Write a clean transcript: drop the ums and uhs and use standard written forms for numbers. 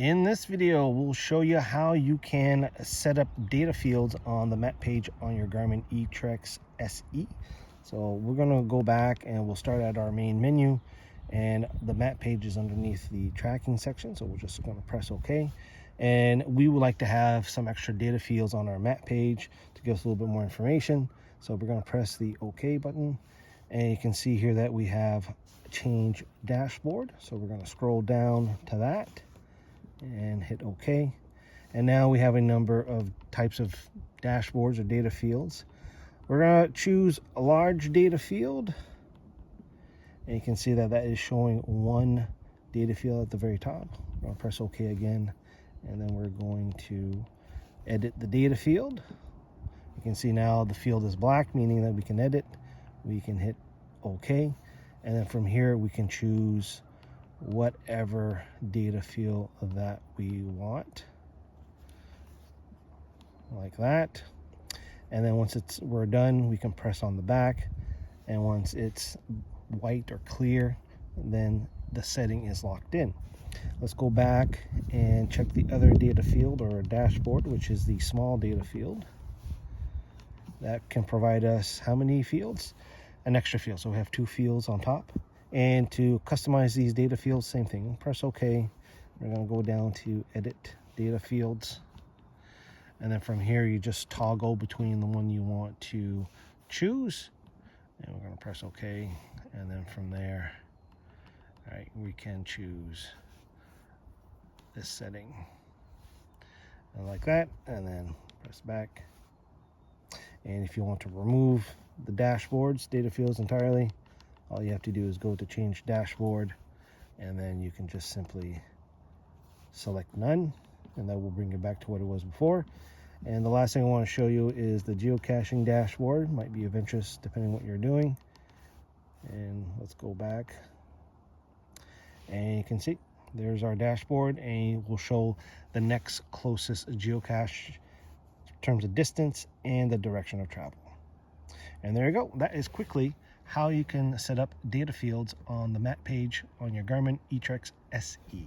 In this video, we'll show you how you can set up data fields on the map page on your Garmin eTrex SE. So we're going to go back and we'll start at our main menu, and the map page is underneath the tracking section. So we're just going to press OK. And we would like to have some extra data fields on our map page to give us a little bit more information. So we're going to press the OK button, and you can see here that we have change dashboard. So we're going to scroll down to that and hit OK. And now we have a number of types of dashboards or data fields. We're going to choose a large data field, and you can see that that is showing one data field at the very top. We're going to press OK again, and then we're going to edit the data field. You can see now the field is black, meaning that we can edit. We can hit OK, and then from here we can choose whatever data field that we want, like that. And then once we're done, we can press on the back, and once it's white or clear, then the setting is locked in. Let's go back and check the other data field or dashboard, which is the small data field. That can provide us how many fields? An extra field. So we have 2 fields on top. And to customize these data fields, same thing. Press OK. We're going to go down to edit data fields. And then from here, you just toggle between the one you want to choose. And we're going to press OK. And then from there, all right, we can choose this setting. And like that. And then press back. And if you want to remove the dashboards, data fields entirely, all you have to do is go to change dashboard, and then you can just simply select none, and that will bring it back to what it was before. And the last thing I want to show you is the geocaching dashboard. Might be of interest depending on what you're doing. And let's go back, and you can see there's our dashboard, and it will show the next closest geocache in terms of distance and the direction of travel. And there you go. That is quickly how you can set up data fields on the map page on your Garmin eTrex SE.